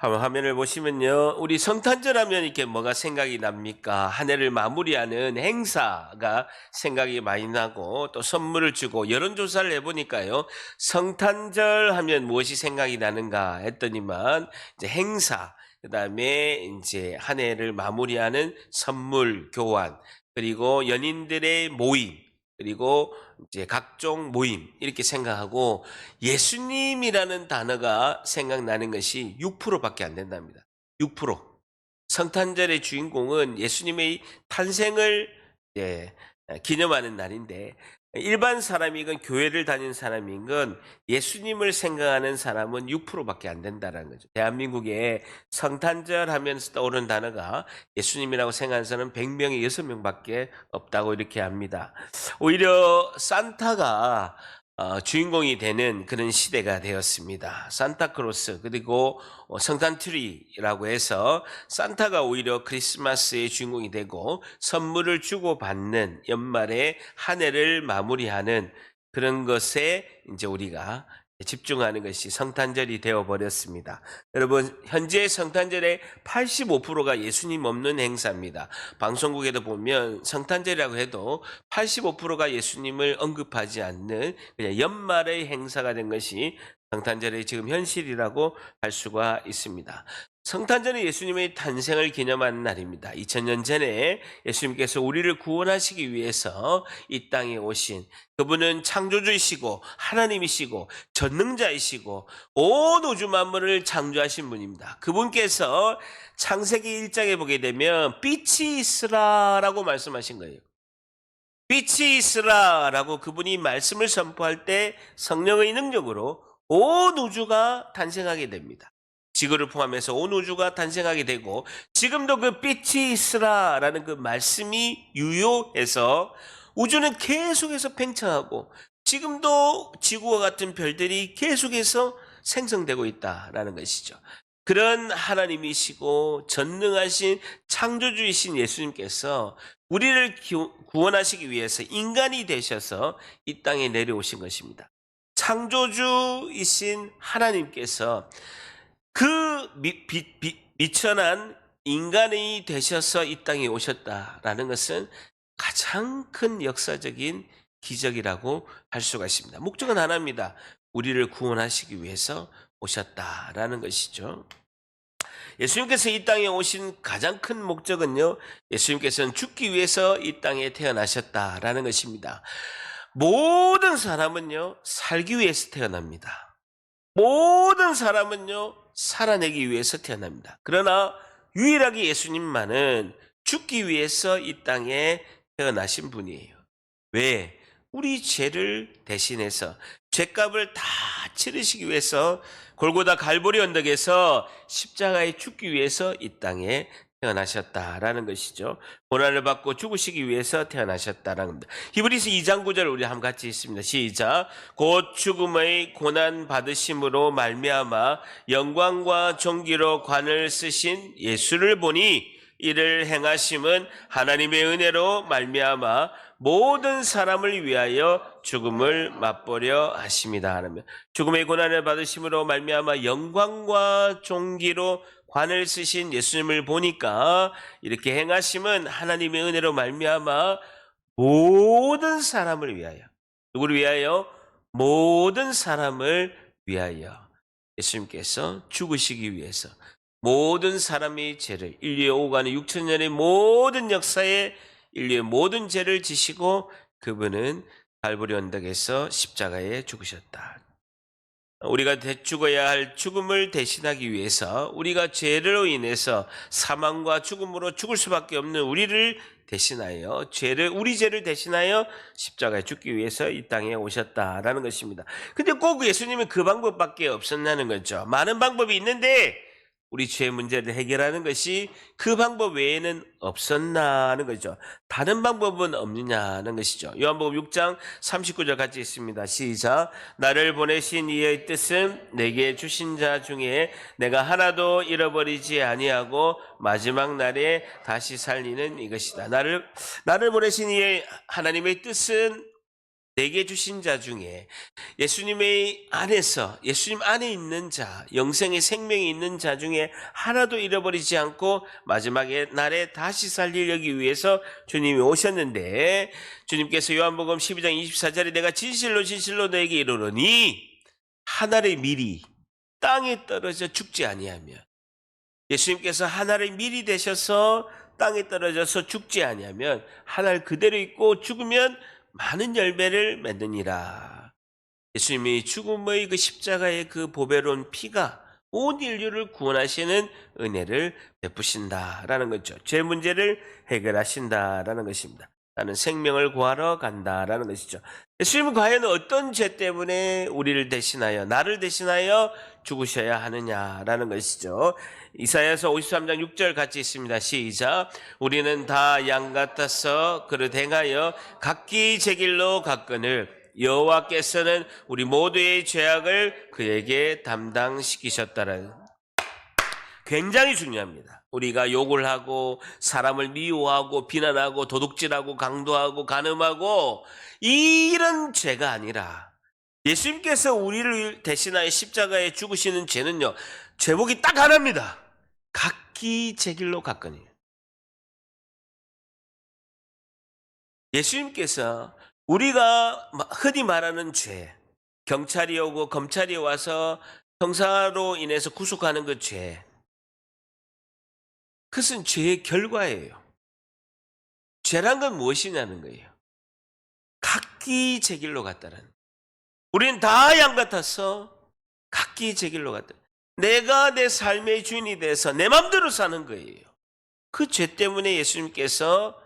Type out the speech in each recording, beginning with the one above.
한번 화면을 보시면요. 우리 성탄절 하면 이렇게 뭐가 생각이 납니까? 한 해를 마무리하는 행사가 생각이 많이 나고 또 선물을 주고 여론조사를 해보니까요. 성탄절 하면 무엇이 생각이 나는가 했더니만 이제 행사, 그 다음에 이제 한 해를 마무리하는 선물 교환, 그리고 연인들의 모임, 그리고 이제 각종 모임 이렇게 생각하고 예수님이라는 단어가 생각나는 것이 6%밖에 안 된답니다. 6%. 성탄절의 주인공은 예수님의 탄생을 기념하는 날인데 일반 사람이건 교회를 다니는 사람이건 예수님을 생각하는 사람은 6%밖에 안 된다는 거죠. 대한민국에 성탄절 하면서 떠오르는 단어가 예수님이라고 생각하는 사람은 100명에 6명밖에 없다고 이렇게 합니다. 오히려 산타가 주인공이 되는 그런 시대가 되었습니다. 산타크로스 그리고 성탄트리라고 해서 산타가 오히려 크리스마스의 주인공이 되고 선물을 주고받는 연말에 한 해를 마무리하는 그런 것에 이제 우리가 집중하는 것이 성탄절이 되어버렸습니다. 여러분 현재 성탄절의 85%가 예수님 없는 행사입니다. 방송국에도 보면 성탄절이라고 해도 85%가 예수님을 언급하지 않는 그냥 연말의 행사가 된 것이 성탄절의 지금 현실이라고 할 수가 있습니다. 성탄절은 예수님의 탄생을 기념하는 날입니다. 2000년 전에 예수님께서 우리를 구원하시기 위해서 이 땅에 오신 그분은 창조주이시고 하나님이시고 전능자이시고 온 우주 만물을 창조하신 분입니다. 그분께서 창세기 1장에 보게 되면 빛이 있으라라고 말씀하신 거예요. 빛이 있으라라고 그분이 말씀을 선포할 때 성령의 능력으로 온 우주가 탄생하게 됩니다. 지구를 포함해서 온 우주가 탄생하게 되고 지금도 그 빛이 있으라라는 그 말씀이 유효해서 우주는 계속해서 팽창하고 지금도 지구와 같은 별들이 계속해서 생성되고 있다라는 것이죠. 그런 하나님이시고 전능하신 창조주이신 예수님께서 우리를 구원하시기 위해서 인간이 되셔서 이 땅에 내려오신 것입니다. 창조주이신 하나님께서 그 미천한 인간이 되셔서 이 땅에 오셨다라는 것은 가장 큰 역사적인 기적이라고 할 수가 있습니다. 목적은 하나입니다. 우리를 구원하시기 위해서 오셨다라는 것이죠. 예수님께서 이 땅에 오신 가장 큰 목적은요, 예수님께서는 죽기 위해서 이 땅에 태어나셨다라는 것입니다. 모든 사람은요, 살기 위해서 태어납니다. 모든 사람은요, 살아내기 위해서 태어납니다. 그러나 유일하게 예수님만은 죽기 위해서 이 땅에 태어나신 분이에요. 왜? 우리 죄를 대신해서 죄값을 다 치르시기 위해서 골고다 갈보리 언덕에서 십자가에 죽기 위해서 이 땅에 태어나셨다라는 것이죠. 고난을 받고 죽으시기 위해서 태어나셨다라는 겁니다. 히브리서 2장 9절 우리 한번 같이 읽습니다. 시작. 곧 죽음의 고난 받으심으로 말미암아 영광과 존귀로 관을 쓰신 예수를 보니 이를 행하심은 하나님의 은혜로 말미암아 모든 사람을 위하여 죽음을 맛보려 하심이다 하면 죽음의 고난을 받으심으로 말미암아 영광과 존귀로 관을 쓰신 예수님을 보니까 이렇게 행하심은 하나님의 은혜로 말미암아 모든 사람을 위하여 누구를 위하여? 모든 사람을 위하여 예수님께서 죽으시기 위해서 모든 사람의 죄를 인류에 오가는 6천년의 모든 역사에 인류의 모든 죄를 지시고 그분은 갈보리 언덕에서 십자가에 죽으셨다. 우리가 죽어야 할 죽음을 대신하기 위해서 우리가 죄로 인해서 사망과 죽음으로 죽을 수밖에 없는 우리를 대신하여 우리 죄를 대신하여 십자가에 죽기 위해서 이 땅에 오셨다라는 것입니다. 근데 꼭 예수님은 그 방법밖에 없었냐는 거죠. 많은 방법이 있는데 우리 죄 문제를 해결하는 것이 그 방법 외에는 없었나 하는 거죠. 다른 방법은 없느냐는 것이죠. 요한복음 6장 39절 같이 있습니다. 시작. 나를 보내신 이의 뜻은 내게 주신 자 중에 내가 하나도 잃어버리지 아니하고 마지막 날에 다시 살리는 이것이다. 나를 보내신 이의 하나님의 뜻은 내게 주신 자 중에 예수님의 안에서 예수님 안에 있는 자, 영생의 생명이 있는 자 중에 하나도 잃어버리지 않고 마지막에 날에 다시 살리려기 위해서 주님이 오셨는데, 주님께서 요한복음 12장 24절에 내가 진실로 진실로 너에게 이르노니 하늘의 밀이 땅에 떨어져 죽지 아니하며, 예수님께서 하늘의 밀이 되셔서 땅에 떨어져서 죽지 아니하면 하늘 그대로 있고 죽으면 많은 열매를 맺느니라. 예수님이 죽음의 그 십자가의 그 보배로운 피가 온 인류를 구원하시는 은혜를 베푸신다라는 거죠. 죄 문제를 해결하신다라는 것입니다. 나는 생명을 구하러 간다라는 것이죠. 예수님은 과연 어떤 죄 때문에 우리를 대신하여, 나를 대신하여 죽으셔야 하느냐라는 것이죠. 이사야서 53장 6절 같이 있습니다. 시작. 우리는 다 양 같아서 그릇 행하여 각기 제 길로 갔거늘 여호와께서는 우리 모두의 죄악을 그에게 담당시키셨다라는, 굉장히 중요합니다. 우리가 욕을 하고 사람을 미워하고 비난하고 도둑질하고 강도하고 간음하고 이런 죄가 아니라, 예수님께서 우리를 대신하여 십자가에 죽으시는 죄는요, 제목이 딱 하나입니다. 각기 제 길로 갔거니. 예수님께서 우리가 흔히 말하는 죄, 경찰이 오고 검찰이 와서 형사로 인해서 구속하는 그 죄, 그것은 죄의 결과예요. 죄란 건 무엇이냐는 거예요. 각기 제 길로 갔다는. 우리는 다 양 같아서 각기 제 길로 갔다. 내가 내 삶의 주인이 돼서 내 마음대로 사는 거예요. 그 죄 때문에 예수님께서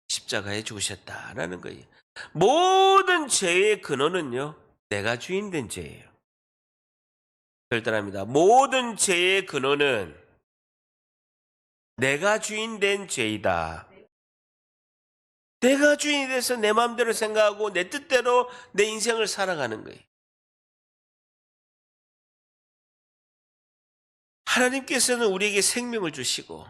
십자가에 죽으셨다라는 거예요. 모든 죄의 근원은요, 내가 주인 된 죄예요. 별단합니다. 모든 죄의 근원은 내가 주인 된 죄이다. 내가 주인이 돼서 내 마음대로 생각하고 내 뜻대로 내 인생을 살아가는 거예요. 하나님께서는 우리에게 생명을 주시고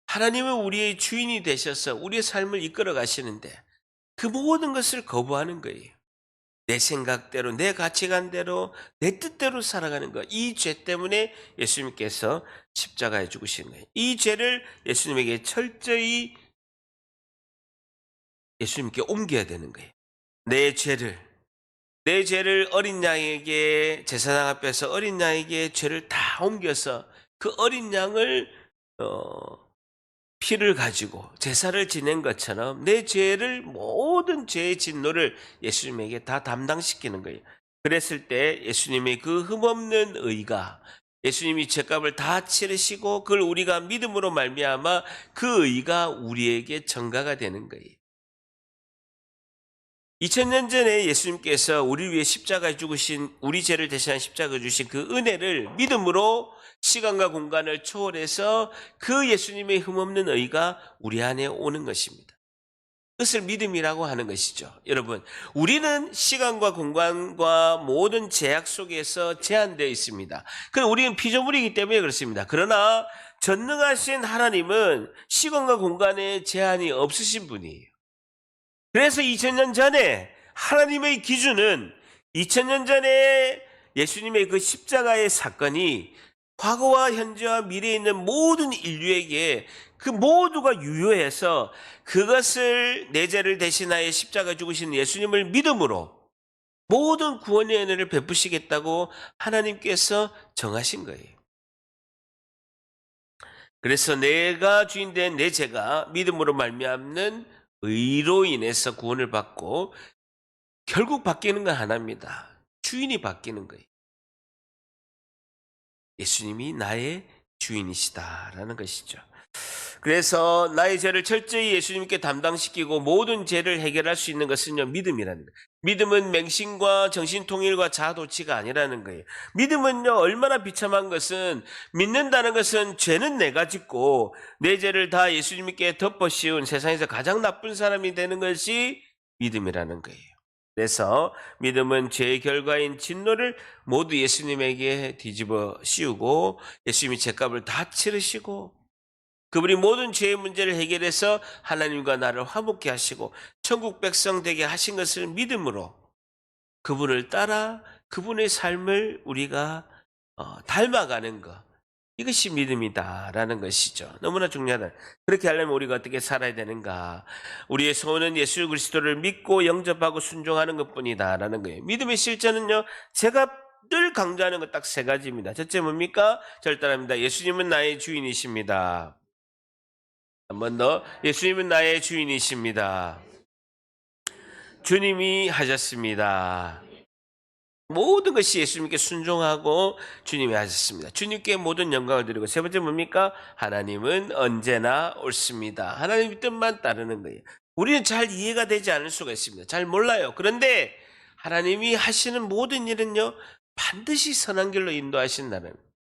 하나님은 우리의 주인이 되셔서 우리의 삶을 이끌어 가시는데, 그 모든 것을 거부하는 거예요. 내 생각대로, 내 가치관대로, 내 뜻대로 살아가는 것. 이 죄 때문에 예수님께서 십자가에 죽으신 거예요. 이 죄를 예수님에게 철저히 예수님께 옮겨야 되는 거예요. 내 죄를 어린 양에게, 제사장 앞에서 어린 양에게 죄를 다 옮겨서 그 어린 양을 피를 가지고 제사를 지낸 것처럼 내 죄를, 모든 죄의 진노를 예수님에게 다 담당시키는 거예요. 그랬을 때 예수님의 그 흠없는 의가, 예수님이 죄값을 다 치르시고 그걸 우리가 믿음으로 말미암아 그 의가 우리에게 전가가 되는 거예요. 2000년 전에 예수님께서 우리 위해 십자가에 죽으신, 우리 죄를 대신한 십자가에 주신 그 은혜를 믿음으로 시간과 공간을 초월해서 그 예수님의 흠없는 의가 우리 안에 오는 것입니다. 그것을 믿음이라고 하는 것이죠. 여러분, 우리는 시간과 공간과 모든 제약 속에서 제한되어 있습니다. 우리는 피조물이기 때문에 그렇습니다. 그러나 전능하신 하나님은 시간과 공간에 제한이 없으신 분이에요. 그래서 2000년 전에 하나님의 기준은, 2000년 전에 예수님의 그 십자가의 사건이 과거와 현재와 미래에 있는 모든 인류에게 그 모두가 유효해서 그것을, 내 죄를 대신하여 십자가 죽으신 예수님을 믿음으로 모든 구원의 은혜를 베푸시겠다고 하나님께서 정하신 거예요. 그래서 내가 주인된 내 죄가 믿음으로 말미암는 의로 인해서 구원을 받고, 결국 바뀌는 건 하나입니다. 주인이 바뀌는 거예요. 예수님이 나의 주인이시다라는 것이죠. 그래서 나의 죄를 철저히 예수님께 담당시키고 모든 죄를 해결할 수 있는 것은요, 믿음이라는 거예요. 믿음은 맹신과 정신통일과 자아도취가 아니라는 거예요. 믿음은요, 얼마나 비참한 것은, 믿는다는 것은 죄는 내가 짓고 내 죄를 다 예수님께 덮어씌운 세상에서 가장 나쁜 사람이 되는 것이 믿음이라는 거예요. 그래서 믿음은 죄의 결과인 진노를 모두 예수님에게 뒤집어 씌우고, 예수님이 죄값을 다 치르시고 그분이 모든 죄의 문제를 해결해서 하나님과 나를 화목케 하시고 천국 백성 되게 하신 것을 믿음으로 그분을 따라 그분의 삶을 우리가 닮아가는 것. 이것이 믿음이다라는 것이죠. 너무나 중요하다. 그렇게 하려면 우리가 어떻게 살아야 되는가? 우리의 소원은 예수 그리스도를 믿고 영접하고 순종하는 것뿐이다라는 거예요. 믿음의 실천은요, 제가 늘 강조하는 것 딱 세 가지입니다. 첫째 뭡니까? 절단합니다. 예수님은 나의 주인이십니다. 한 번 더. 예수님은 나의 주인이십니다. 주님이 하셨습니다. 모든 것이 예수님께 순종하고 주님이 하셨습니다. 주님께 모든 영광을 드리고, 세 번째 뭡니까? 하나님은 언제나 옳습니다. 하나님의 뜻만 따르는 거예요. 우리는 잘 이해가 되지 않을 수가 있습니다. 잘 몰라요. 그런데 하나님이 하시는 모든 일은요, 반드시 선한 길로 인도하신다는,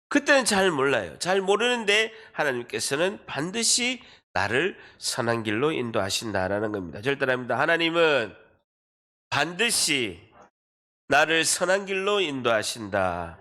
그때는 잘 몰라요. 잘 모르는데 하나님께서는 반드시 나를 선한 길로 인도하신다라는 겁니다. 절대랍니다. 하나님은 반드시 나를 선한 길로 인도하신다.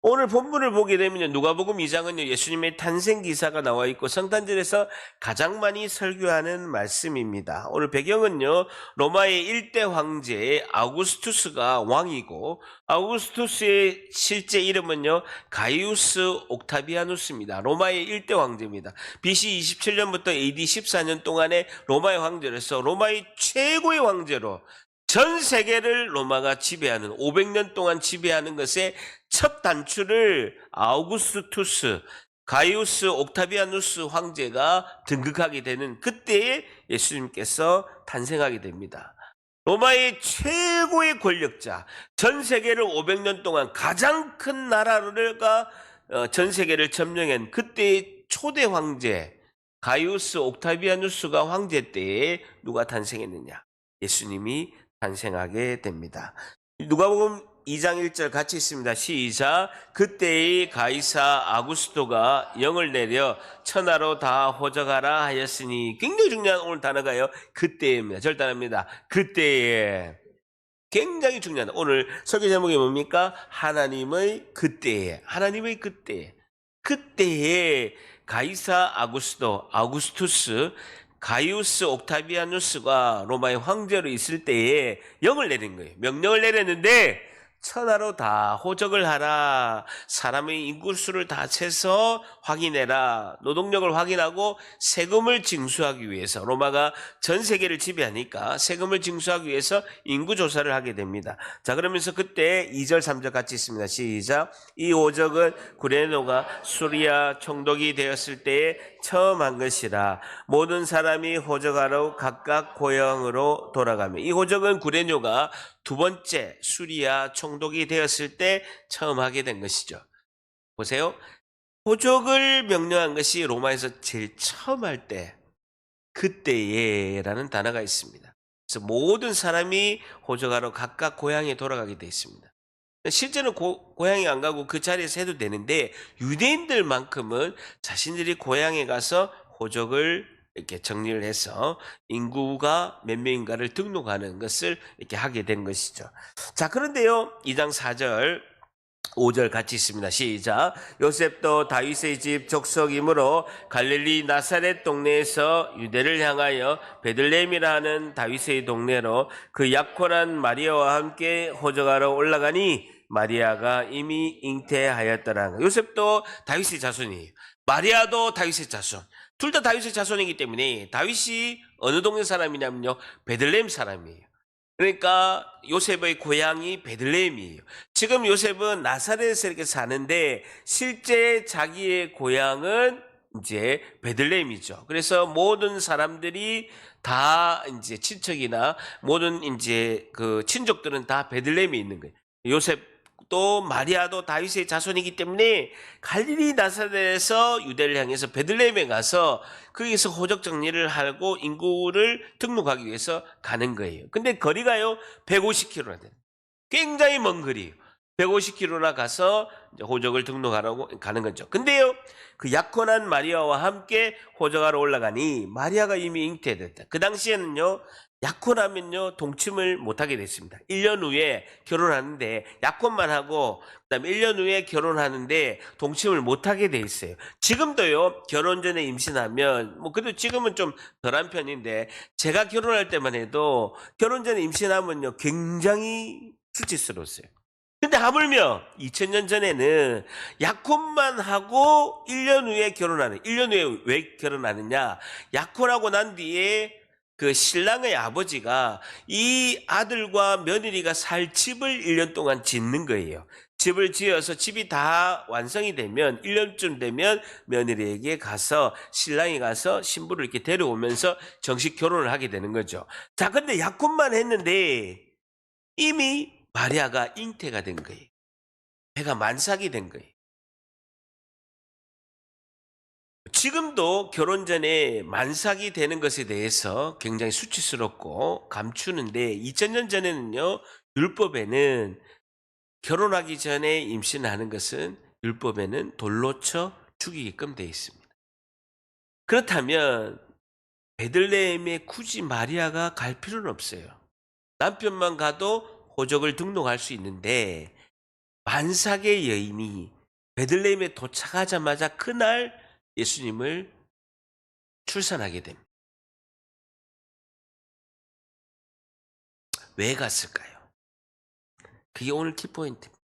오늘 본문을 보게 되면 누가복음 2장은요, 예수님의 탄생 기사가 나와 있고 성탄절에서 가장 많이 설교하는 말씀입니다. 오늘 배경은요, 로마의 1대 황제 아우구스투스가 왕이고, 아우구스투스의 실제 이름은요, 가이우스 옥타비아누스입니다. 로마의 1대 황제입니다. BC 27년부터 AD 14년 동안에 로마의 황제로서 로마의 최고의 황제로 전 세계를 로마가 지배하는, 500년 동안 지배하는 것의 첫 단추를 아우구스투스 가이우스 옥타비아누스 황제가 등극하게 되는 그때에 예수님께서 탄생하게 됩니다. 로마의 최고의 권력자, 전 세계를 500년 동안 가장 큰 나라가 전 세계를 점령한 그때의 초대 황제 가이우스 옥타비아누스가 황제 때에 누가 탄생했느냐? 예수님이 탄생하게 됩니다. 누가복음 2장 1절 같이 있습니다. 시작. 그때의 가이사 아구스토가 영을 내려 천하로 다 호적하라 하였으니, 굉장히 중요한 오늘 단어가요, 그때입니다. 절단합니다. 그때에. 굉장히 중요한, 오늘 설교 제목이 뭡니까? 하나님의 그때에. 하나님의 그때에. 그때에 가이사 아구스투스 가이우스 옥타비아누스가 로마의 황제로 있을 때에 영을 내린 거예요. 명령을 내렸는데 천하로 다 호적을 하라. 사람의 인구수를 다 세서 확인해라. 노동력을 확인하고 세금을 징수하기 위해서, 로마가 전 세계를 지배하니까 세금을 징수하기 위해서 인구조사를 하게 됩니다. 자, 그러면서 그때 2절 3절 같이 있습니다. 시작. 이 호적은 구레노가 수리아 총독이 되었을 때에 처음 한 것이라. 모든 사람이 호적하러 각각 고향으로 돌아가며, 이 호적은 구레뇨가 두 번째 수리아 총독이 되었을 때 처음 하게 된 것이죠. 보세요. 호적을 명령한 것이 로마에서 제일 처음 할 때, 그때에라는 단어가 있습니다. 그래서 모든 사람이 호적하러 각각 고향에 돌아가게 되어 있습니다. 실제는 고향에 안 가고 그 자리에서 해도 되는데, 유대인들만큼은 자신들이 고향에 가서 호적을 이렇게 정리를 해서 인구가 몇 명인가를 등록하는 것을 이렇게 하게 된 것이죠. 자, 그런데요, 2장 4절 5절 같이 있습니다. 시작. 요셉도 다윗의 집 족속이므로 갈릴리 나사렛 동네에서 유대를 향하여 베들레헴이라 하는 다윗의 동네로 그 약혼한 마리아와 함께 호적하러 올라가니, 마리아가 이미 잉태하였더라. 요셉도 다윗의 자손이에요. 마리아도 다윗의 자손. 둘 다 다윗의 자손이기 때문에, 다윗이 어느 동네 사람이냐면요, 베들레헴 사람이에요. 그러니까 요셉의 고향이 베들레헴이에요. 지금 요셉은 나사렛에서 이렇게 사는데 실제 자기의 고향은 이제 베들레헴이죠. 그래서 모든 사람들이 다 이제 친척이나 모든 이제 그 친족들은 다 베들레헴에 있는 거예요. 요셉도 마리아도 다윗의 자손이기 때문에 갈릴리 나사렛에서 유대를 향해서 베들레헴에 가서 거기서 호적 정리를 하고 인구를 등록하기 위해서 가는 거예요. 근데 거리가요 150km나 돼요. 굉장히 먼 거리예요. 150km나 가서 이제 호적을 등록하라고 가는 거죠. 근데요, 그 약혼한 마리아와 함께 호적하러 올라가니 마리아가 이미 잉태됐다. 그 당시에는요, 약혼하면요 동침을 못하게 됐습니다. 1년 후에 결혼하는데, 약혼만 하고 그다음에 1년 후에 결혼하는데 동침을 못하게 돼 있어요. 지금도요, 결혼 전에 임신하면 뭐 그래도 지금은 좀 덜한 편인데, 제가 결혼할 때만 해도 결혼 전에 임신하면요 굉장히 수치스러웠어요. 근데 하물며 2000년 전에는 약혼만 하고 1년 후에 결혼하는, 1년 후에 왜 결혼하느냐, 약혼하고 난 뒤에 그 신랑의 아버지가 이 아들과 며느리가 살 집을 1년 동안 짓는 거예요. 집을 지어서 집이 다 완성이 되면 1년쯤 되면 며느리에게 가서, 신랑이 가서 신부를 이렇게 데려오면서 정식 결혼을 하게 되는 거죠. 자, 근데 약혼만 했는데 이미 마리아가 잉태가 된 거예요. 배가 만삭이 된 거예요. 지금도 결혼 전에 만삭이 되는 것에 대해서 굉장히 수치스럽고 감추는데, 2000년 전에는요, 율법에는 결혼하기 전에 임신하는 것은 율법에는 돌로 쳐 죽이게끔 되어 있습니다. 그렇다면 베들레헴에 굳이 마리아가 갈 필요는 없어요. 남편만 가도 호적을 등록할 수 있는데, 만삭의 여인이 베들레헴에 도착하자마자 그날 예수님을 출산하게 됩니다. 왜 갔을까요? 그게 오늘 키포인트입니다.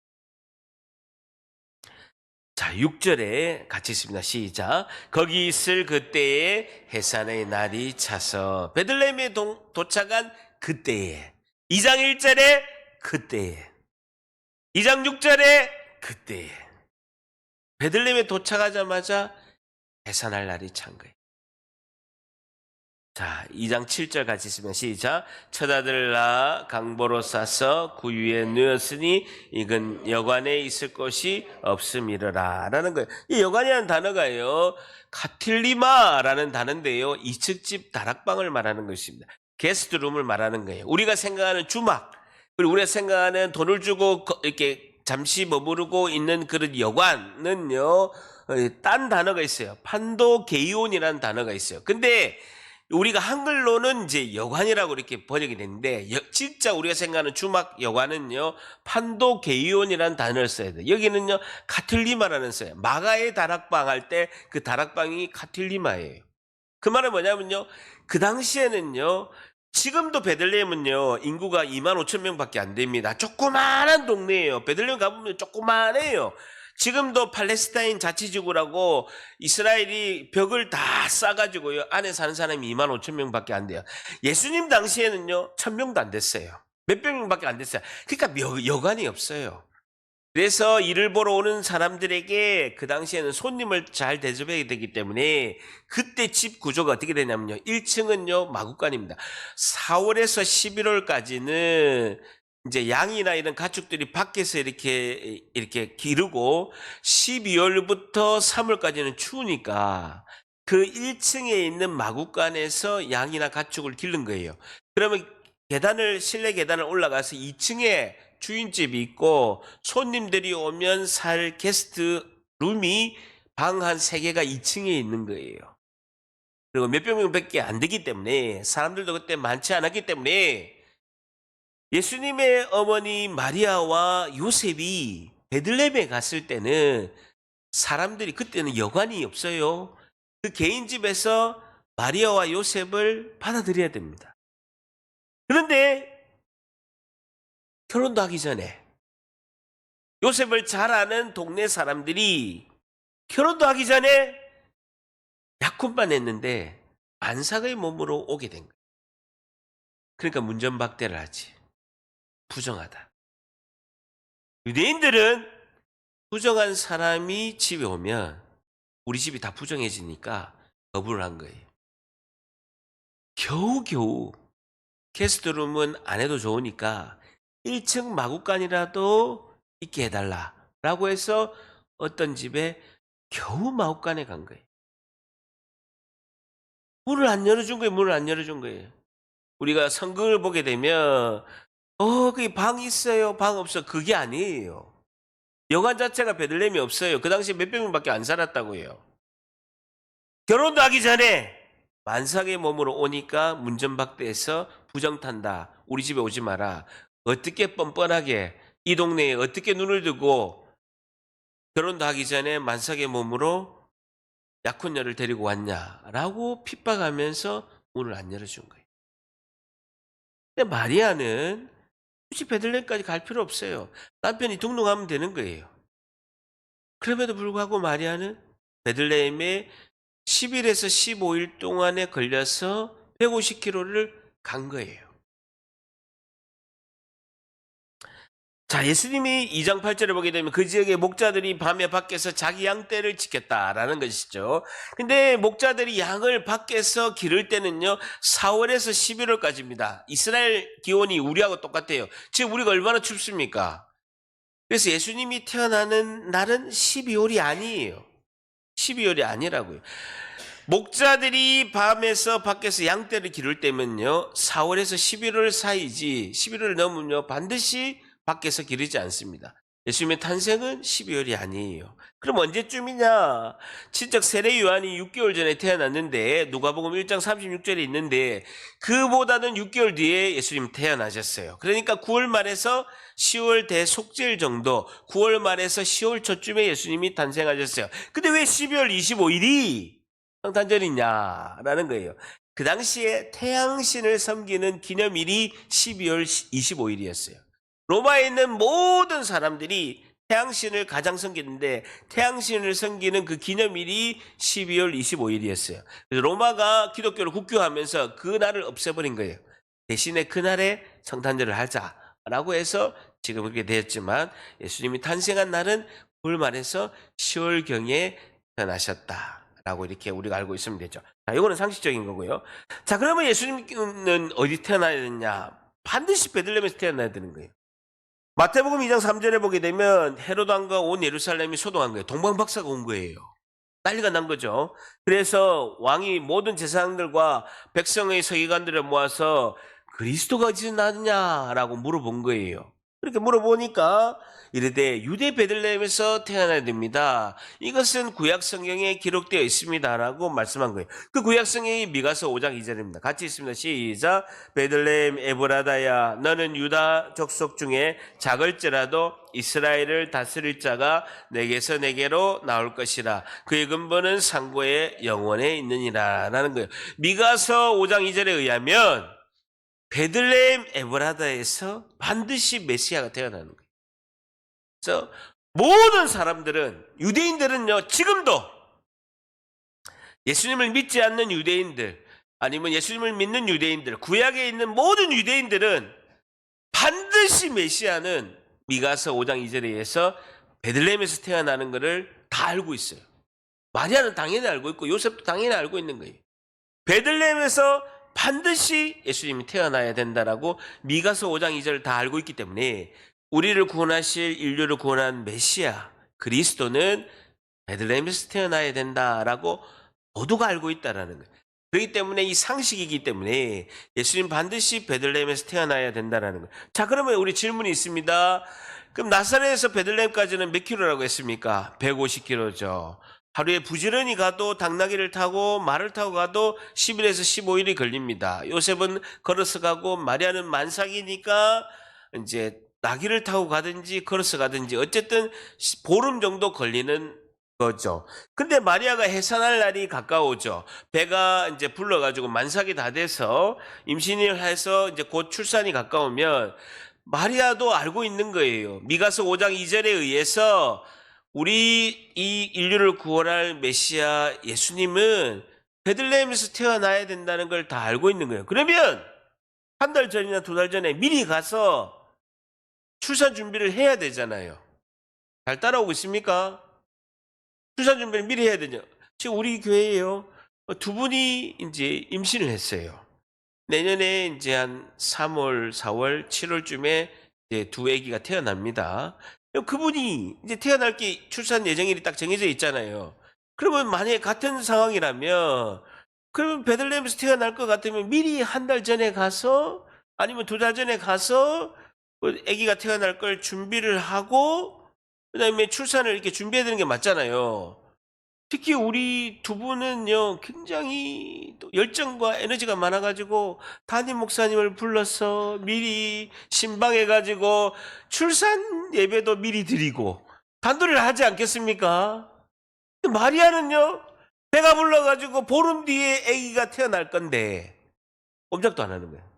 자, 6절에 같이 있습니다. 시작. 거기 있을 그때에 해산의 날이 차서, 베들레헴에 도착한 그때에, 2장 1절에 그때에, 2장 6절에 그때에, 베들레헴에 도착하자마자 해산할 날이 찬 거예요. 자, 2장 7절 같이 있으면 시작. 처자들 낳아 강보로 싸서 구유에 누였으니 이건 여관에 있을 곳이 없음이러라 라는 거예요. 이 여관이라는 단어가요, 카틸리마라는 단어인데요, 2층 집 다락방을 말하는 것입니다. 게스트룸을 말하는 거예요. 우리가 생각하는 주막, 그리고 우리가 생각하는 돈을 주고 이렇게 잠시 머무르고 있는 그런 여관은요, 딴 단어가 있어요. 판도게이온이라는 단어가 있어요. 근데 우리가 한글로는 이제 여관이라고 이렇게 번역이 됐는데, 진짜 우리가 생각하는 주막 여관은요, 판도게이온이라는 단어를 써야 돼요. 여기는요, 카틸리마라는 써요. 마가의 다락방 할 때 그 다락방이 카틸리마예요. 그 말은 뭐냐면요, 그 당시에는요, 지금도 베들레헴은요, 인구가 2만 5천 명밖에 안 됩니다. 조그마한 동네예요. 베들레헴 가보면 조그마해요. 지금도 팔레스타인 자치지구라고 이스라엘이 벽을 다 쌓아가지고요, 안에 사는 사람이 2만 5천 명밖에 안 돼요. 예수님 당시에는요, 1,000명도 안 됐어요. 몇백 명밖에 안 됐어요. 그러니까 여관이 없어요. 그래서 이를 보러 오는 사람들에게 그 당시에는 손님을 잘 대접해야 되기 때문에 그때 집 구조가 어떻게 되냐면요, 1층은요 마구간입니다. 4월에서 11월까지는 이제 양이나 이런 가축들이 밖에서 이렇게 기르고, 12월부터 3월까지는 추우니까 그 1층에 있는 마구간에서 양이나 가축을 기른 거예요. 그러면 실내 계단을 올라가서 2층에 주인집이 있고, 손님들이 오면 살 게스트 룸이 방 한 3개가 2층에 있는 거예요. 그리고 몇백 명밖에 안 되기 때문에, 사람들도 그때 많지 않았기 때문에, 예수님의 어머니 마리아와 요셉이 베들레헴에 갔을 때는 사람들이, 그때는 여관이 없어요. 그 개인 집에서 마리아와 요셉을 받아들여야 됩니다. 그런데 결혼도 하기 전에 요셉을 잘 아는 동네 사람들이 결혼도 하기 전에 약혼만 했는데 만삭의 몸으로 오게 된 거예요. 그러니까 문전박대를 하지. 부정하다. 유대인들은 부정한 사람이 집에 오면 우리 집이 다 부정해지니까 거부를 한 거예요. 겨우겨우 게스트룸은 안 해도 좋으니까 1층 마구간이라도 있게 해달라라고 해서 어떤 집에 겨우 마구간에 간 거예요. 문을 안 열어준 거예요. 문을 안 열어준 거예요. 우리가 성경을 보게 되면, 거기 방 있어요, 방 없어, 그게 아니에요. 여관 자체가 베들레헴이 없어요. 그 당시에 몇백 명밖에 안 살았다고요. 결혼도 하기 전에 만삭의 몸으로 오니까 문전박대해서 부정탄다. 우리 집에 오지 마라. 어떻게 뻔뻔하게 이 동네에 어떻게 눈을 두고 결혼도 하기 전에 만삭의 몸으로 약혼녀를 데리고 왔냐라고 핍박하면서 문을 안 열어준 거예요. 근데 마리아는 굳이 베들레헴까지 갈 필요 없어요. 남편이 등록하면 되는 거예요. 그럼에도 불구하고 마리아는 베들레헴에 10일에서 15일 동안에 걸려서 150km를 간 거예요. 자, 예수님이 2장 8절을 보게 되면 그 지역의 목자들이 밤에 밖에서 자기 양떼를 지켰다라는 것이죠. 근데 목자들이 양을 밖에서 기를 때는요, 4월에서 11월까지입니다. 이스라엘 기온이 우리하고 똑같아요. 지금 우리가 얼마나 춥습니까? 그래서 예수님이 태어나는 날은 12월이 아니에요. 12월이 아니라고요. 목자들이 밤에서 밖에서 양떼를 기를 때면요, 4월에서 11월 사이지 11월을 넘으면요 반드시 밖에서 기르지 않습니다. 예수님의 탄생은 12월이 아니에요. 그럼 언제쯤이냐? 친척 세례 요한이 6개월 전에 태어났는데 누가복음 1장 36절에 있는데 그보다는 6개월 뒤에 예수님 태어나셨어요. 그러니까 9월 말에서 10월 대속죄일 정도, 9월 말에서 10월 초쯤에 예수님이 탄생하셨어요. 근데 왜 12월 25일이 성탄절이냐라는 거예요. 그 당시에 태양신을 섬기는 기념일이 12월 25일이었어요. 로마에 있는 모든 사람들이 태양신을 가장 섬기는데 태양신을 섬기는 그 기념일이 12월 25일이었어요. 그래서 로마가 기독교를 국교하면서 그 날을 없애버린 거예요. 대신에 그날에 성탄절을 하자라고 해서 지금 그렇게 되었지만 예수님이 탄생한 날은 9월 말에서 10월경에 태어나셨다라고 이렇게 우리가 알고 있으면 되죠. 자, 이거는 상식적인 거고요. 자, 그러면 예수님은 어디 태어나야 되냐? 반드시 베들레헴에서 태어나야 되는 거예요. 마태복음 2장 3절에 보게 되면 헤롯 왕과 온 예루살렘이 소동한 거예요. 동방박사가 온 거예요. 난리가 난 거죠. 그래서 왕이 모든 제사장들과 백성의 서기관들을 모아서 그리스도가 어디서 나느냐라고 물어본 거예요. 그렇게 물어보니까 이르되 유대 베들레헴에서 태어나야 됩니다. 이것은 구약 성경에 기록되어 있습니다라고 말씀한 거예요. 그 구약 성경이 미가서 5장 2절입니다. 같이 있습니다. 시작. 베들레헴 에브라다야 너는 유다 족속 중에 작을지라도 이스라엘을 다스릴 자가 내게서 내게로 나올 것이라. 그의 근본은 상고의 영원에 있느니라 라는 거예요. 미가서 5장 2절에 의하면 베들레헴 에브라다에서 반드시 메시아가 태어나는 거예요. 그래서 모든 사람들은, 유대인들은요, 지금도 예수님을 믿지 않는 유대인들, 아니면 예수님을 믿는 유대인들, 구약에 있는 모든 유대인들은 반드시 메시아는 미가서 5장 2절에 의해서 베들레헴에서 태어나는 것을 다 알고 있어요. 마리아는 당연히 알고 있고 요셉도 당연히 알고 있는 거예요. 베들레헴에서 반드시 예수님이 태어나야 된다라고 미가서 5장 2절을 다 알고 있기 때문에 우리를 구원하실 인류를 구원한 메시아 그리스도는 베들레헴에서 태어나야 된다라고 모두가 알고 있다라는 거예요. 그렇기 때문에 이 상식이기 때문에 예수님 반드시 베들레헴에서 태어나야 된다라는 거예요. 자, 그러면 우리 질문이 있습니다. 그럼 나사렛에서 베들레헴까지는 몇 킬로라고 했습니까? 150킬로죠. 하루에 부지런히 가도 당나귀를 타고 말을 타고 가도 10일에서 15일이 걸립니다. 요셉은 걸어서 가고 마리아는 만삭이니까 이제 나귀를 타고 가든지 걸어서 가든지 어쨌든 보름 정도 걸리는 거죠. 근데 마리아가 해산할 날이 가까워져. 배가 이제 불러가지고 만삭이 다 돼서 임신을 해서 이제 곧 출산이 가까우면 마리아도 알고 있는 거예요. 미가서 5장 2절에 의해서 우리 이 인류를 구원할 메시아 예수님은 베들레헴에서 태어나야 된다는 걸 다 알고 있는 거예요. 그러면 한 달 전이나 두 달 전에 미리 가서 출산 준비를 해야 되잖아요. 잘 따라오고 있습니까? 출산 준비를 미리 해야 되죠. 지금 우리 교회에요. 두 분이 이제 임신을 했어요. 내년에 이제 한 3월, 4월, 7월쯤에 이제 두 아기가 태어납니다. 그분이 이제 태어날 게 출산 예정일이 딱 정해져 있잖아요. 그러면 만약에 같은 상황이라면 그러면 베들레헴에서 태어날 것 같으면 미리 한 달 전에 가서 아니면 두 달 전에 가서 아기가 태어날 걸 준비를 하고 그다음에 출산을 이렇게 준비해야 되는 게 맞잖아요. 특히 우리 두 분은요, 굉장히 또 열정과 에너지가 많아가지고 담임 목사님을 불러서 미리 신방해가지고 출산 예배도 미리 드리고 단도리를 하지 않겠습니까? 마리아는요, 배가 불러가지고 보름 뒤에 아기가 태어날 건데 꼼짝도 안 하는 거예요.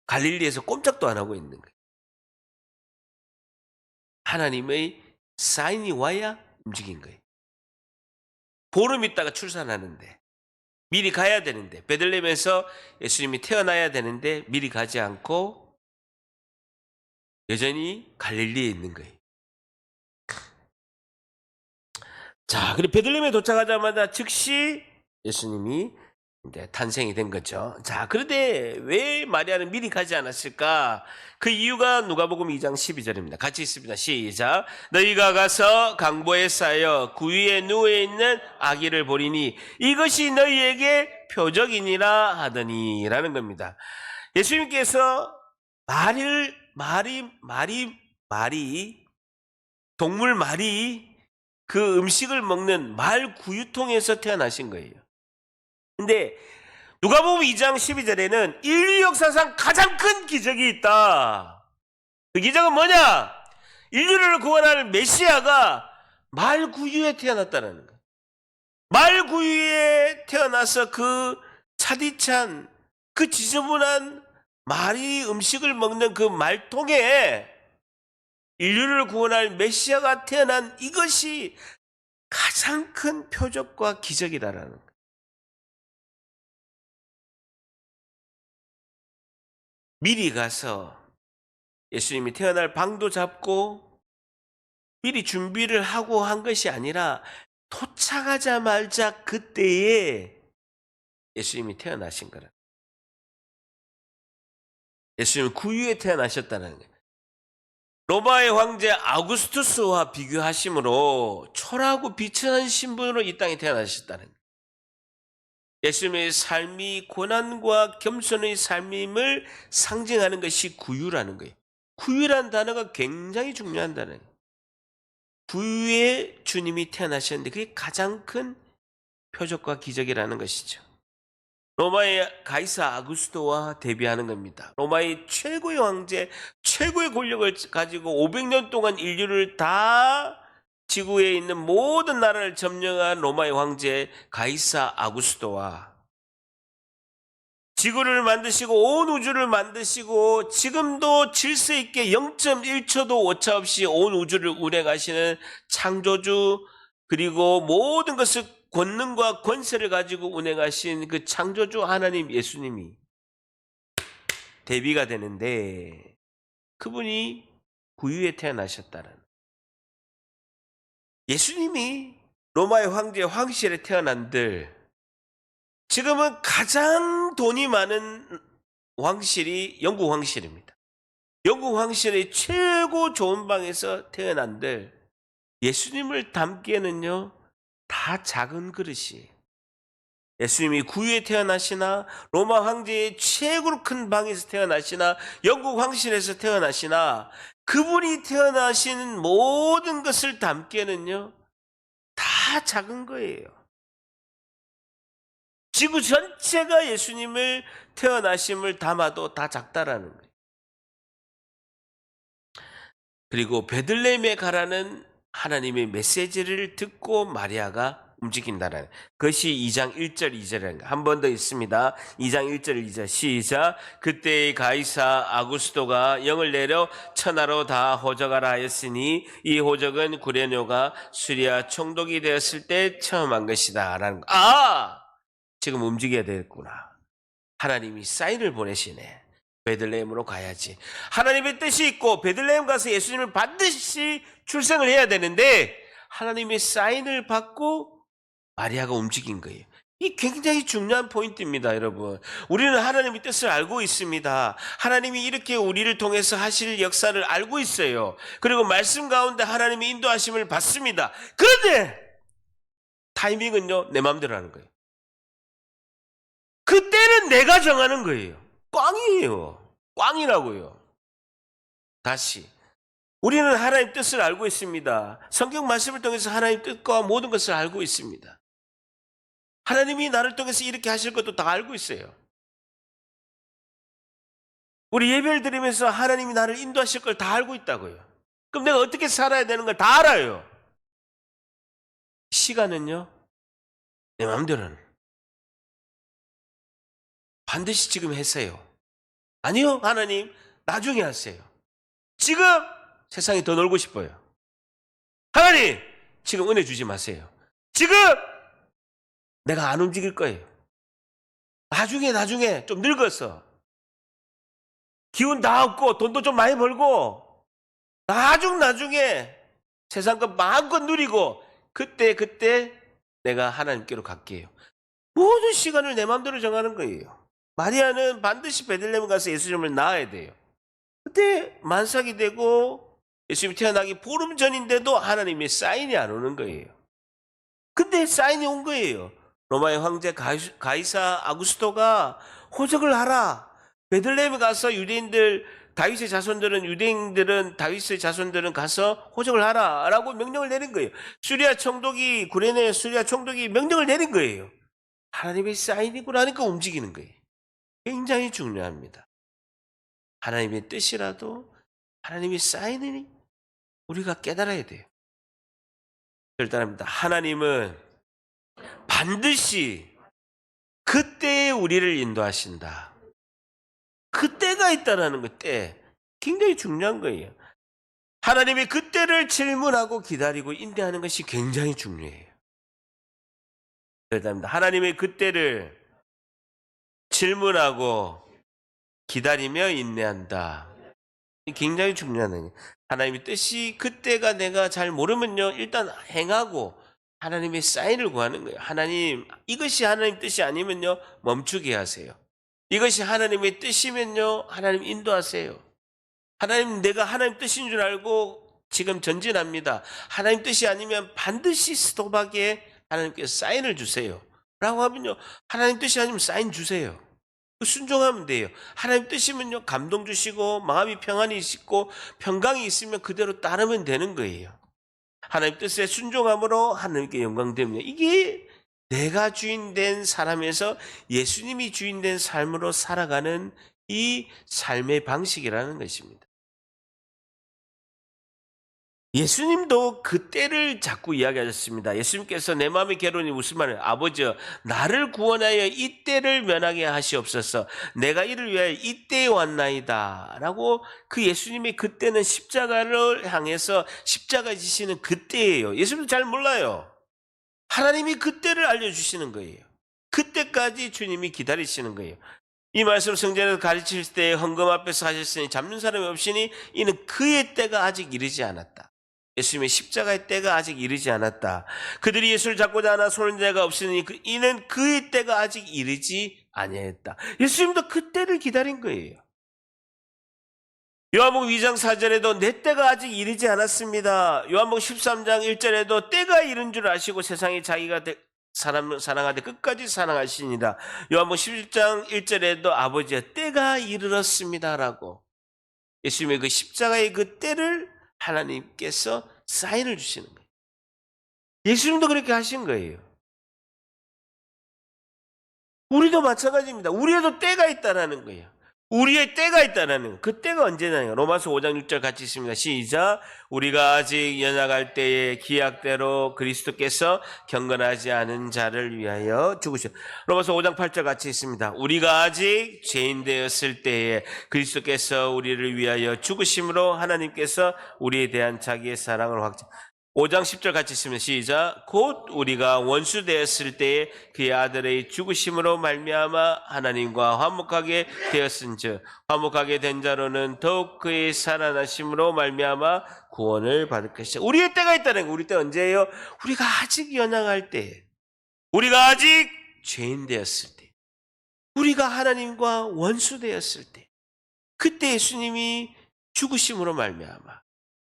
갈릴리에서 꼼짝도 안 하고 있는 거예요. 하나님의 사인이 와야 움직인 거예요. 보름 있다가 출산하는데 미리 가야 되는데, 베들레헴에서 예수님이 태어나야 되는데 미리 가지 않고 여전히 갈릴리에 있는 거예요. 자, 그리고 베들레헴에 도착하자마자 즉시 예수님이 이제 탄생이 된 거죠. 자, 그런데 왜 마리아는 미리 가지 않았을까? 그 이유가 누가복음 2장 12절입니다. 같이 읽습니다. 시작. 너희가 가서 강보에 쌓여 구유에 누워있는 아기를 보리니 이것이 너희에게 표적이니라 하더니라는 겁니다. 예수님께서 동물 말이 그 음식을 먹는 말 구유통에서 태어나신 거예요. 근데 누가복음 2장 12절에는 인류 역사상 가장 큰 기적이 있다. 그 기적은 뭐냐? 인류를 구원할 메시아가 말 구유에 태어났다는 거예요. 말 구유에 태어나서 그 차디찬, 그 지저분한 말이 음식을 먹는 그 말통에 인류를 구원할 메시아가 태어난 이것이 가장 큰 표적과 기적이다라는 거예요. 미리 가서 예수님이 태어날 방도 잡고 미리 준비를 하고 한 것이 아니라 도착하자마자 그때에 예수님이 태어나신 거라. 예수님은 구유에 태어나셨다는 거예요. 로마의 황제 아우구스투스와 비교하심으로 초라하고 비천한 신분으로 이 땅에 태어나셨다는 거예요. 예수님의 삶이 고난과 겸손의 삶임을 상징하는 것이 구유라는 거예요. 구유라는 단어가 굉장히 중요한 단어예요. 구유에 주님이 태어나셨는데 그게 가장 큰 표적과 기적이라는 것이죠. 로마의 가이사 아구스토와 대비하는 겁니다. 로마의 최고의 황제, 최고의 권력을 가지고 500년 동안 인류를 다 지구에 있는 모든 나라를 점령한 로마의 황제 가이사 아구스토와 지구를 만드시고 온 우주를 만드시고 지금도 질서 있게 0.1초도 오차 없이 온 우주를 운행하시는 창조주, 그리고 모든 것을 권능과 권세를 가지고 운행하신 그 창조주 하나님 예수님이 대비가 되는데 그분이 구유에 태어나셨다는, 예수님이 로마의 황제 황실에 태어난들 지금은 가장 돈이 많은 왕실이 영국 왕실입니다. 영국 왕실의 최고 좋은 방에서 태어난들 예수님을 담기에는요 다 작은 그릇이에요. 예수님이 구유에 태어나시나 로마 황제의 최고로 큰 방에서 태어나시나 영국 황실에서 태어나시나 그분이 태어나신 모든 것을 담기에는요 다 작은 거예요. 지구 전체가 예수님을 태어나심을 담아도 다 작다라는 거예요. 그리고 베들레헴에 가라는 하나님의 메시지를 듣고 마리아가 움직인다는 그것이 2장 1절 2절이라는 거. 한 번 더 있습니다. 2장 1절 2절 시작. 그때의 가이사 아구스토가 영을 내려 천하로 다 호적하라 하였으니 이 호적은 구레뇨가 수리아 총독이 되었을 때 처음 한 것이다 라는 거. 지금 움직여야 되겠구나. 하나님이 사인을 보내시네. 베들레헴으로 가야지. 하나님의 뜻이 있고 베들레헴 가서 예수님을 반드시 출생을 해야 되는데 하나님의 사인을 받고 마리아가 움직인 거예요. 이 굉장히 중요한 포인트입니다, 여러분. 우리는 하나님의 뜻을 알고 있습니다. 하나님이 이렇게 우리를 통해서 하실 역사를 알고 있어요. 그리고 말씀 가운데 하나님의 인도하심을 받습니다. 그런데 타이밍은요 내 마음대로 하는 거예요. 그때는 내가 정하는 거예요. 꽝이에요. 꽝이라고요. 다시 우리는 하나님 뜻을 알고 있습니다. 성경 말씀을 통해서 하나님 뜻과 모든 것을 알고 있습니다. 하나님이 나를 통해서 이렇게 하실 것도 다 알고 있어요. 우리 예배를 드리면서 하나님이 나를 인도하실 걸 다 알고 있다고요. 그럼 내가 어떻게 살아야 되는 걸 다 알아요. 시간은요, 내 마음대로는 반드시 지금 하세요. 아니요, 하나님, 나중에 하세요. 지금 세상에 더 놀고 싶어요. 하나님, 지금 은혜 주지 마세요. 지금 내가 안 움직일 거예요. 나중에 좀 늙어서 기운 다 없고 돈도 좀 많이 벌고 나중에 세상 것 마음껏 누리고 그때 내가 하나님께로 갈게요. 모든 시간을 내 마음대로 정하는 거예요. 마리아는 반드시 베들레헴 가서 예수님을 낳아야 돼요. 그때 만삭이 되고 예수님이 태어나기 보름 전인데도 하나님의 사인이 안 오는 거예요. 근데 사인이 온 거예요. 로마의 황제 가이사 아구스토가 호적을 하라. 베들레헴에 가서 유대인들은 다윗의 자손들은 가서 호적을 하라라고 명령을 내린 거예요. 구레네 수리아 총독이 명령을 내린 거예요. 하나님의 사인이고 나니까 움직이는 거예요. 굉장히 중요합니다. 하나님의 뜻이라도 하나님의 사인이 우리가 깨달아야 돼요. 결단합니다. 하나님은 반드시 그때에 우리를 인도하신다. 그때가 있다라는 것, 때 굉장히 중요한 거예요. 하나님이 그때를 질문하고 기다리고 인내하는 것이 굉장히 중요해요. 결단합니다. 하나님의 그때를 질문하고 기다리며 인내한다. 굉장히 중요한 거예요. 하나님의 뜻이 그때가 내가 잘 모르면요, 일단 행하고 하나님의 사인을 구하는 거예요. 하나님, 이것이 하나님 뜻이 아니면요, 멈추게 하세요. 이것이 하나님의 뜻이면요, 하나님 인도하세요. 하나님, 내가 하나님 뜻인 줄 알고 지금 전진합니다. 하나님 뜻이 아니면 반드시 스톱하게 하나님께서 사인을 주세요. 라고 하면요, 하나님 뜻이 아니면 사인 주세요. 순종하면 돼요. 하나님 뜻이면요, 감동 주시고 마음이 평안이 있고 평강이 있으면 그대로 따르면 되는 거예요. 하나님 뜻에 순종함으로 하나님께 영광 됩니다. 이게 내가 주인된 사람에서 예수님이 주인된 삶으로 살아가는 이 삶의 방식이라는 것입니다. 예수님도 그때를 자꾸 이야기하셨습니다. 예수님께서 내 마음의 괴로움이 무슨 말이에요? 아버지여, 나를 구원하여 이 때를 면하게 하시옵소서. 내가 이를 위하여 이때에 왔나이다. 라고 그 예수님의 그때는 십자가를 향해서 십자가 지시는 그때예요. 예수님도 잘 몰라요. 하나님이 그때를 알려주시는 거예요. 그때까지 주님이 기다리시는 거예요. 이 말씀 성전에서 가르칠 때 헌금 앞에서 하셨으니 잡는 사람이 없으니 이는 그의 때가 아직 이르지 않았다. 예수님의 십자가의 때가 아직 이르지 않았다. 그들이 예수를 잡고자 하나 손을 자가 없으니 이는 그의 때가 아직 이르지 아니했다. 예수님도 그 때를 기다린 거예요. 요한복음 2장 4절에도 내 때가 아직 이르지 않았습니다. 요한복음 13장 1절에도 때가 이른 줄 아시고 세상에 자기가 사람을 사랑하되 끝까지 사랑하시니라. 요한복음 17장 1절에도 아버지의 때가 이르렀습니다라고 예수님의 그 십자가의 그 때를 하나님께서 사인을 주시는 거예요. 예수님도 그렇게 하신 거예요. 우리도 마찬가지입니다. 우리에도 때가 있다라는 거예요. 우리의 때가 있다라는 거예요. 그 때가 언제냐요? 로마서 5장 6절 같이 있습니다. 시작. 우리가 아직 연약할 때에 기약대로 그리스도께서 경건하지 않은 자를 위하여 죽으셨다. 로마서 5장 8절 같이 있습니다. 우리가 아직 죄인 되었을 때에 그리스도께서 우리를 위하여 죽으심으로 하나님께서 우리에 대한 자기의 사랑을 확증. 5장 10절 같이 있으면 시작. 곧 우리가 원수 되었을 때에 그의 아들의 죽으심으로 말미암아 하나님과 화목하게 되었은즉 화목하게 된 자로는 더욱 그의 살아나심으로 말미암아 구원을 받을 것이다. 우리의 때가 있다는 거. 우리 때 언제예요? 우리가 아직 연약할 때, 우리가 아직 죄인 되었을 때, 우리가 하나님과 원수 되었을 때, 그때 예수님이 죽으심으로 말미암아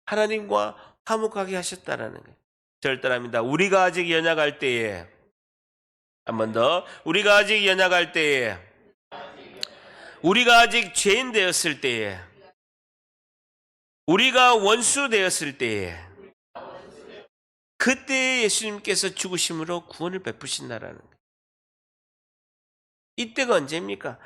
하나님과 화목하게 하셨다라는 거예요. 절대랍니다. 우리가 아직 연약할 때에, 한 번 더, 우리가 아직 연약할 때에, 우리가 아직 죄인 되었을 때에 우리가 원수 되었을 때에 그때 예수님께서 죽으심으로 구원을 베푸신다라는 거예요. 이때가 언제입니까?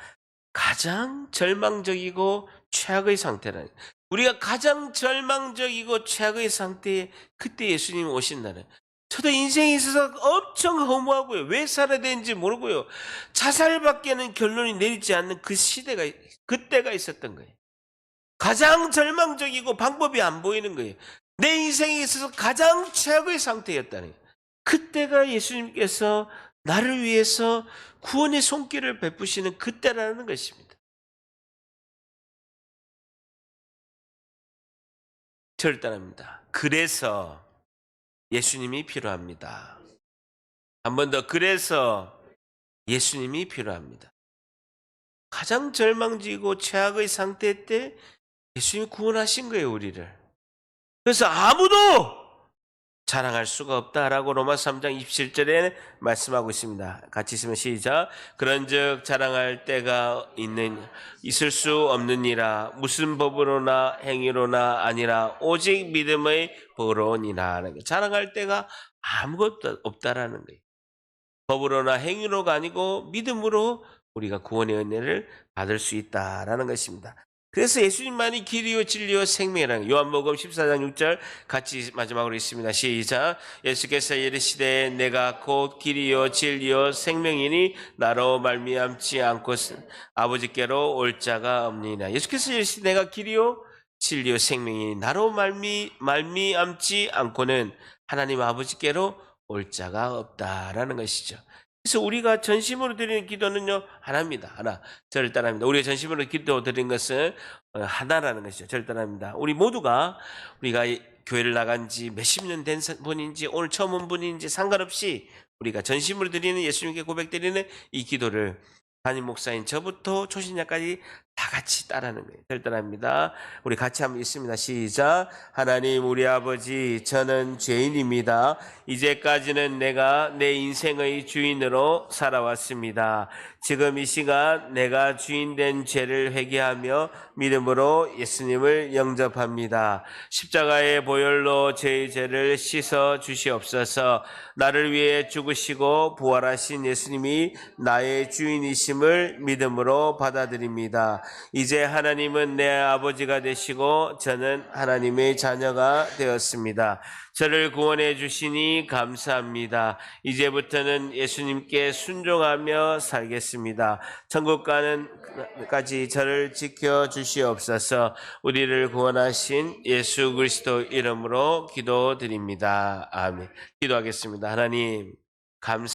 가장 절망적이고 최악의 상태라는 거예요. 우리가 가장 절망적이고 최악의 상태에 그때 예수님이 오신다는 거예요. 저도 인생에 있어서 엄청 허무하고요. 왜 살아야 되는지 모르고요. 자살밖에는 결론이 내리지 않는 그 시대가 그때가 있었던 거예요. 가장 절망적이고 방법이 안 보이는 거예요. 내 인생에 있어서 가장 최악의 상태였다는 거예요. 그때가 예수님께서 나를 위해서 구원의 손길을 베푸시는 그때라는 것입니다. 절단합니다. 그래서 예수님이 필요합니다. 한 번 더, 그래서 예수님이 필요합니다. 가장 절망지고 최악의 상태 때 예수님이 구원하신 거예요, 우리를. 그래서 아무도 자랑할 수가 없다라고 로마서 3장 27절에 말씀하고 있습니다. 같이 있으면 시작. 그런즉 자랑할 때가 있을 수 없느니라. 무슨 법으로나 행위로나 아니라 오직 믿음의 법으로니라. 자랑할 때가 아무것도 없다라는 거예요. 법으로나 행위로가 아니고 믿음으로 우리가 구원의 은혜를 받을 수 있다라는 것입니다. 그래서 예수님만이 길이요 진리요 생명이라는 요한복음 14장 6절 같이 마지막으로 있습니다. 시작. 예수께서 이르시되 내가 곧 길이요 진리요 생명이니 나로 말미암지 않고는 아버지께로 올 자가 없느니라. 예수께서 이르시되 내가 길이요 진리요 생명이니 나로 말미암지 않고는 하나님 아버지께로 올 자가 없다라는 것이죠. 그래서 우리가 전심으로 드리는 기도는요, 하나입니다. 하나. 저를 따라합니다. 우리가 전심으로 기도 드리는 것은 하나라는 것이죠. 저를 따라합니다. 우리가 교회를 나간 지 몇십 년 된 분인지 오늘 처음 온 분인지 상관없이 우리가 전심으로 드리는 예수님께 고백드리는 이 기도를 담임 목사인 저부터 초신자까지 다 같이 따라하는 거예요. 절단합니다. 우리 같이 한번 읽습니다. 시작. 하나님 우리 아버지, 저는 죄인입니다. 이제까지는 내가 내 인생의 주인으로 살아왔습니다. 지금 이 시간 내가 주인된 죄를 회개하며 믿음으로 예수님을 영접합니다. 십자가의 보혈로 제 죄를 씻어 주시옵소서. 나를 위해 죽으시고 부활하신 예수님이 나의 주인이심을 믿음으로 받아들입니다. 이제 하나님은 내 아버지가 되시고 저는 하나님의 자녀가 되었습니다. 저를 구원해 주시니 감사합니다. 이제부터는 예수님께 순종하며 살겠습니다. 천국 가는 까지 저를 지켜 주시옵소서. 우리를 구원하신 예수 그리스도 이름으로 기도드립니다. 아멘. 기도하겠습니다. 하나님 감사